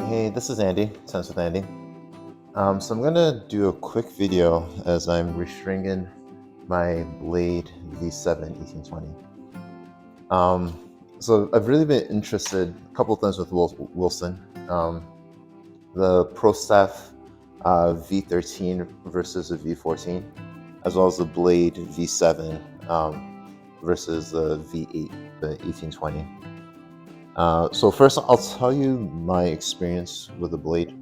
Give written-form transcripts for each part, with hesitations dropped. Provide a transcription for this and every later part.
Hey, this is Andy, Tennis with Andy. So I'm gonna do a quick video as I'm restringing my Blade V7 1820. So I've really been interested a couple of things with Wilson. The Pro Staff V13 versus the V14, as well as the Blade V7 versus the V8, the 1820. So first, I'll tell you my experience with the Blade.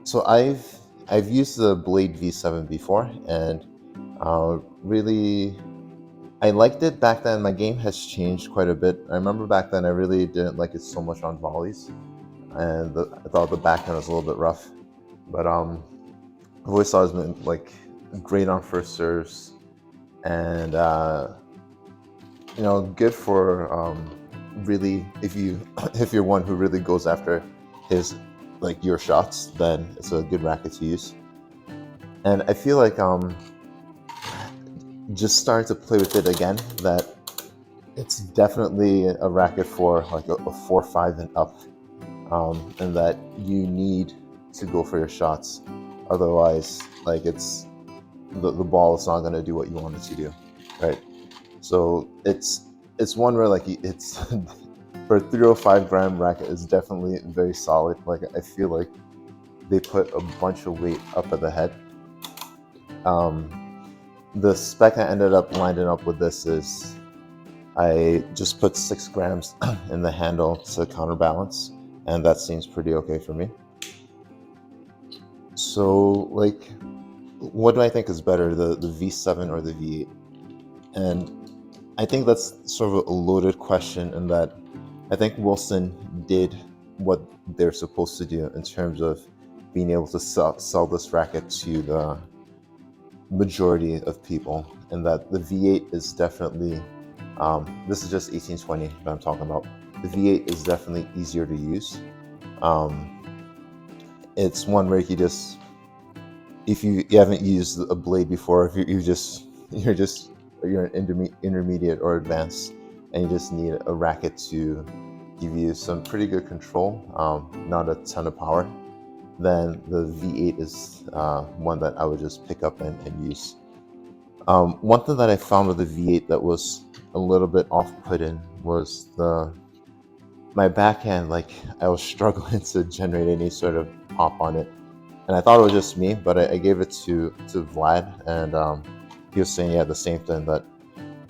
So I've used the Blade V7 before, and really I liked it back then. My game has changed quite a bit. I remember back then I really didn't like it so much on volleys, and I thought the backhand was a little bit rough. But I've always thought it's been like great on first serves, and good for really if you're one who really goes after his your shots, then it's a good racket to use. And I feel like just starting to play with it again, that it's definitely a racket for like a 4-5 and up, and that you need to go for your shots. Otherwise, like it's the ball is not going to do what you want it to do, right? So it's one where like it's for a 305 gram racket is definitely very solid. Like I feel like they put a bunch of weight up at the head. The spec I ended up lining up with this is I just put 6 grams in the handle to counterbalance, and that seems pretty okay for me. So like, what do I think is better, the V7 or the V8? And I think that's sort of a loaded question, in that I think Wilson did what they're supposed to do in terms of being able to sell this racket to the majority of people, and that the V8 is definitely, this is just 1820 that I'm talking about. The V8 is definitely easier to use. It's one where you just, if you haven't used a blade before, if you're an intermediate or advanced, and you just need a racket to give you some pretty good control, not a ton of power, then the V8 is one that I would just pick up and use. One thing that I found with the V8 that was a little bit off-putting was my backhand. Like, I was struggling to generate any sort of pop on it, and I thought it was just me, but I gave it to Vlad, and he was saying, yeah, the same thing, that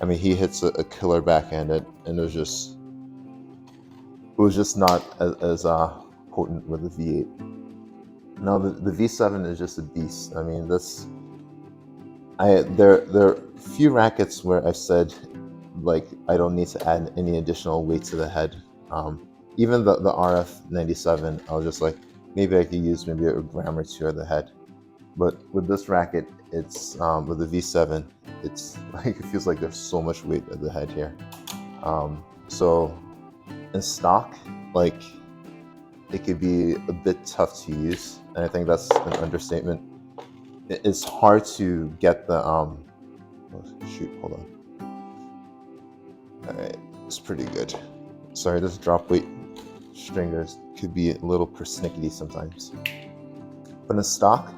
I mean, he hits a killer backhand, and it was just not as potent with the V8. Now the V7 is just a beast. I mean, there are few rackets where I've said, like, I don't need to add any additional weight to the head. Even the RF 97, I was just like, maybe I could use maybe a gram or two of the head. But with this racket, it's with the V7, it's like, it feels like there's so much weight at the head here. So in stock, like, it could be a bit tough to use, and I think that's an understatement. It's hard to get the oh, shoot, hold on. All right, it's pretty good. Sorry, this drop weight stringers could be a little persnickety sometimes. But in stock,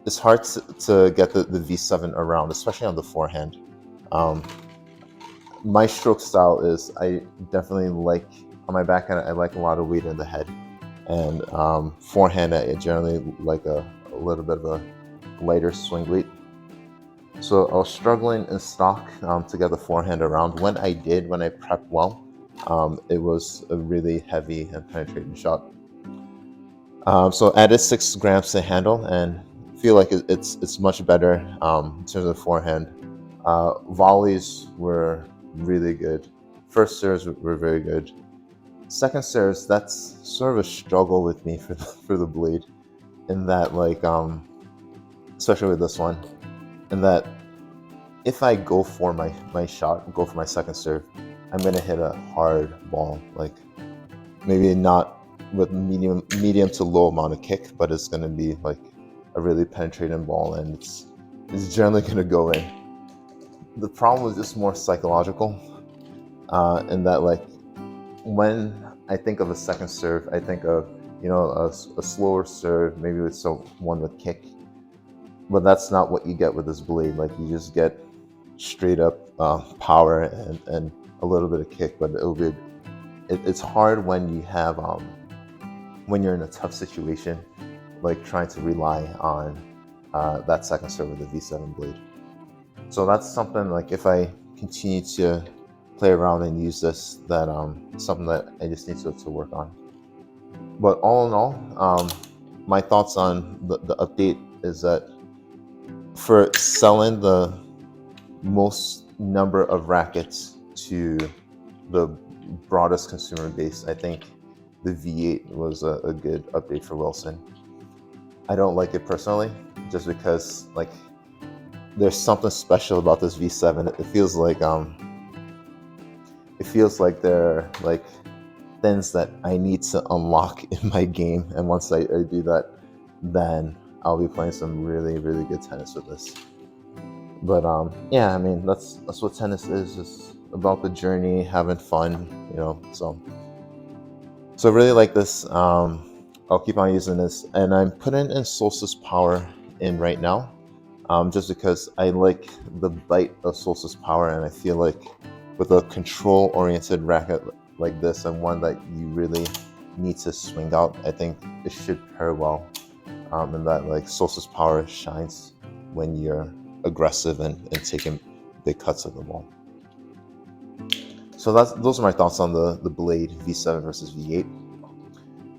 it's hard to get the V7 around, especially on the forehand. My stroke style is, I definitely like, on my backhand, I like a lot of weight in the head. And forehand, I generally like a little bit of a lighter swing weight. So I was struggling in stock to get the forehand around. When I prepped well, it was a really heavy and penetrating shot. So I added 6 grams to handle, and feel like it's much better in terms of forehand. Volleys were really good. First serves were very good. Second serves, that's sort of a struggle with me for the blade, in that, like, especially with this one, in that if I go for my shot, go for my second serve, I'm gonna hit a hard ball, like maybe not with medium to low amount of kick, but it's gonna be like a really penetrating ball, and it's generally gonna go in. The problem was just more psychological, in that, like, when I think of a second serve, I think of a slower serve, maybe with someone with kick. But that's not what you get with this blade. Like, you just get straight up power and a little bit of kick. But it's hard when you have when you're in a tough situation, like trying to rely on that second serve with the V7 blade. So that's something, like, if I continue to play around and use this, that something that I just need to work on. But all in all, my thoughts on the update is that for selling the most number of rackets to the broadest consumer base, I think the V8 was a good update for Wilson. I don't like it personally, just because, like, there's something special about this V7. It feels like they're like things that I need to unlock in my game, and once I do that, then I'll be playing some really, really good tennis with this. But yeah, I mean, that's what tennis is. It's about the journey, having fun, So I really like this. I'll keep on using this, and I'm putting in Solstice Power in right now, just because I like the bite of Solstice Power, and I feel like with a control-oriented racket like this, and one that you really need to swing out, I think it should pair well. And that, like, Solstice Power shines when you're aggressive and taking big cuts of the ball. So those are my thoughts on the Blade V7 versus V8.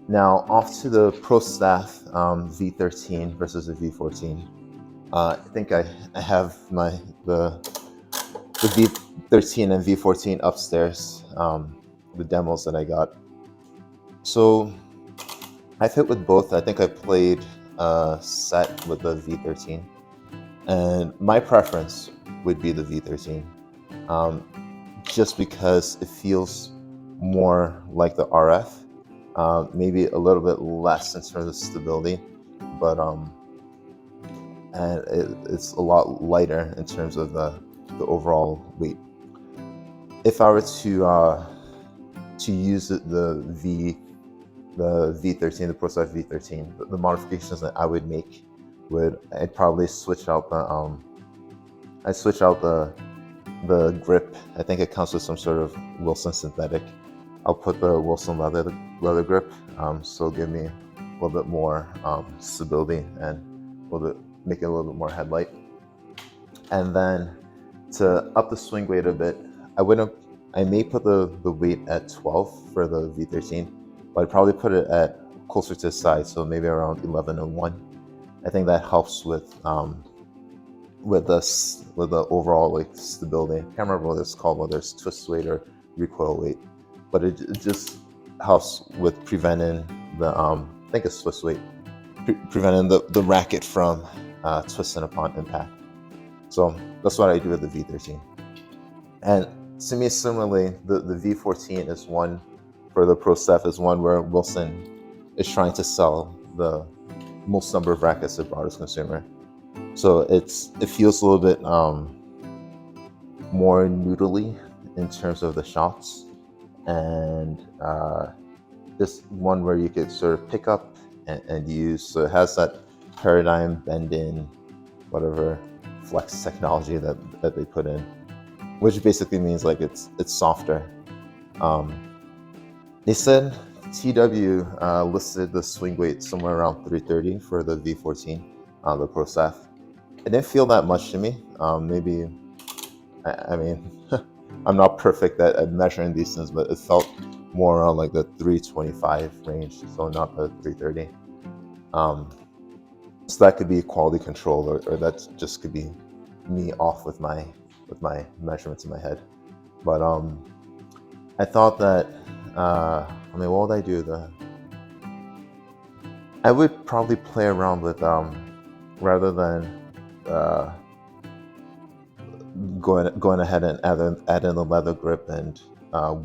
Now off to the Pro Staff V13 versus the V14. I think I have the V13 and V14 upstairs, the demos that I got. So I've hit with both. I think I played a set with the V13, and my preference would be the V13, just because it feels more like the RF, maybe a little bit less in terms of stability, but and it's a lot lighter in terms of the overall weight. If I were to use the V13, the Pro Staff V13, the modifications that I would make I'd probably switch out the grip. I think it comes with some sort of Wilson synthetic. I'll put the Wilson leather grip, so give me a little bit more stability and make it a little bit more headlight. And then to up the swing weight a bit, I may put the weight at 12 for the V13, but I'd probably put it at closer to the side, so maybe around 11 and 1. I think that helps with the overall, like, stability. I can't remember what it's called, whether it's twist weight or recoil weight, but it just helps with preventing the I think it's twist weight, preventing the racket from twisting upon impact. So that's what I do with the V13. And to me, similarly, the V14 is one, for the Pro Staff, is one where Wilson is trying to sell the most number of rackets to the broadest consumer. So it feels a little bit more noodly in terms of the shots, and just one where you could sort of pick up and use. So it has that paradigm bending, whatever, flex technology that they put in, which basically means, like, it's softer. They said TW listed the swing weight somewhere around 330 for the V14, the Pro Staff. It didn't feel that much to me. Maybe, I mean, I'm not perfect at measuring these things, but it felt more around like the 325 range, so not the 330. So that could be quality control, or that just could be me off with my measurements in my head. But I thought that, what would I do? I would probably play around with, rather than going ahead and add in the leather grip and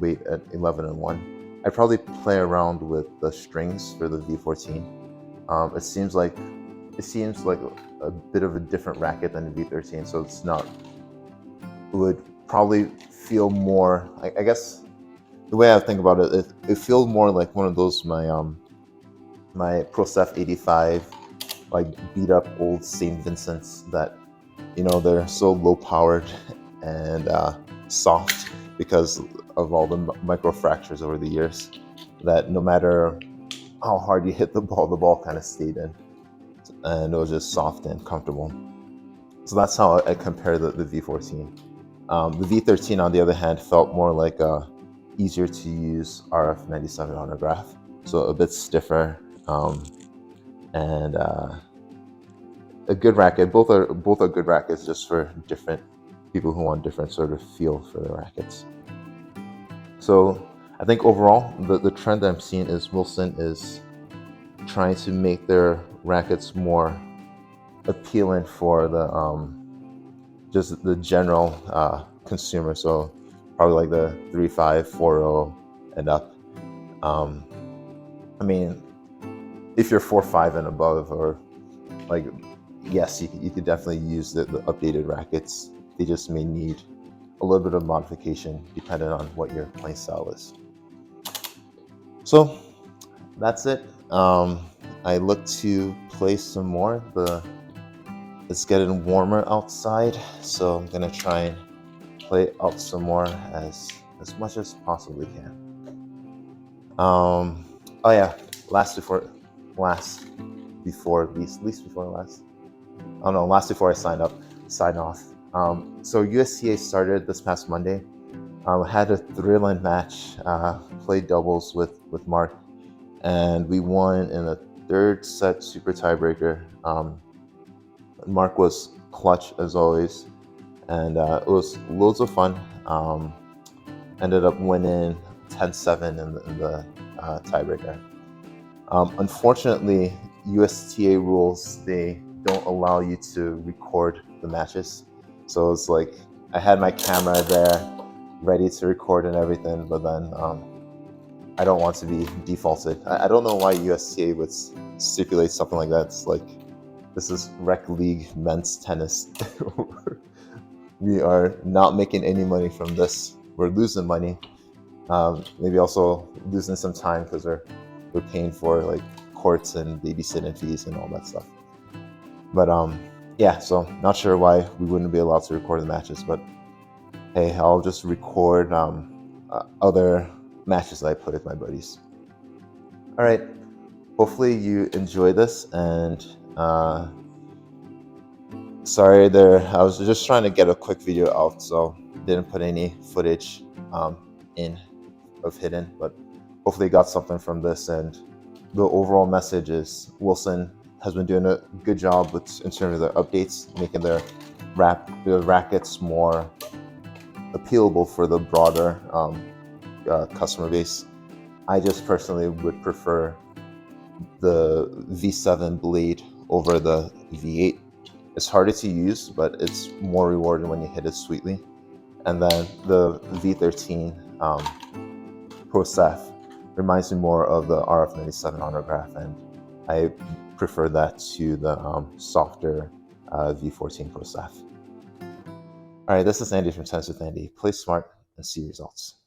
weight at 11 and 1. I'd probably play around with the strings for the V14. It seems like a bit of a different racket than the V13, so it would probably feel more, I guess the way I think about it, it feels more like one of those, my my ProSef 85, like beat up old St. Vincent's that, they're so low powered and soft because of all the micro fractures over the years, that no matter how hard you hit the ball kind of stayed in, and it was just soft and comfortable. So that's how I compare the V14. The V13, on the other hand, felt more like a easier to use RF97 autograph, so a bit stiffer, and a good racket. Both are good rackets, just for different people who want different sort of feel for the rackets. So I think overall, the trend that I'm seeing is Wilson is trying to make their rackets more appealing for the just the general consumer. So probably like the 3.5, 4.0 and up. I mean, if you're 4.5 and above, or like, yes, you could definitely use the updated rackets. They just may need a little bit of modification depending on what your playing style is. So that's it. I look to play some more. It's getting warmer outside, so I'm gonna try and play out some more as much as possibly can. Oh yeah, last before last. Last before I sign off. So USTA started this past Monday. Had a thrilling match. Played doubles with Mark, and we won in the third set super tiebreaker. Mark was clutch as always, and it was loads of fun. Ended up winning 10-7 in the tiebreaker. Unfortunately, USTA rules, they don't allow you to record the matches. So it's like I had my camera there ready to record and everything, but then I don't want to be defaulted. I don't know why USTA would stipulate something like that. It's like, this is rec league men's tennis. We are not making any money from this. We're losing money. Maybe also losing some time because we're paying for like courts and babysitting fees and all that stuff. But yeah, so not sure why we wouldn't be allowed to record the matches, but hey, I'll just record other matches that I play with my buddies. All right, hopefully you enjoy this, and sorry there, I was just trying to get a quick video out, so didn't put any footage in of hidden, but hopefully you got something from this. And the overall message is Wilson has been doing a good job in terms of their updates, making their rackets more appealable for the broader customer base. I just personally would prefer the V7 blade over the V8. It's harder to use, but it's more rewarding when you hit it sweetly. And then the V13 ProSef reminds me more of the RF97 autograph, and I prefer that to the softer V14 ProSef. All right, this is Andy from Tennis with Andy. Play smart and see results.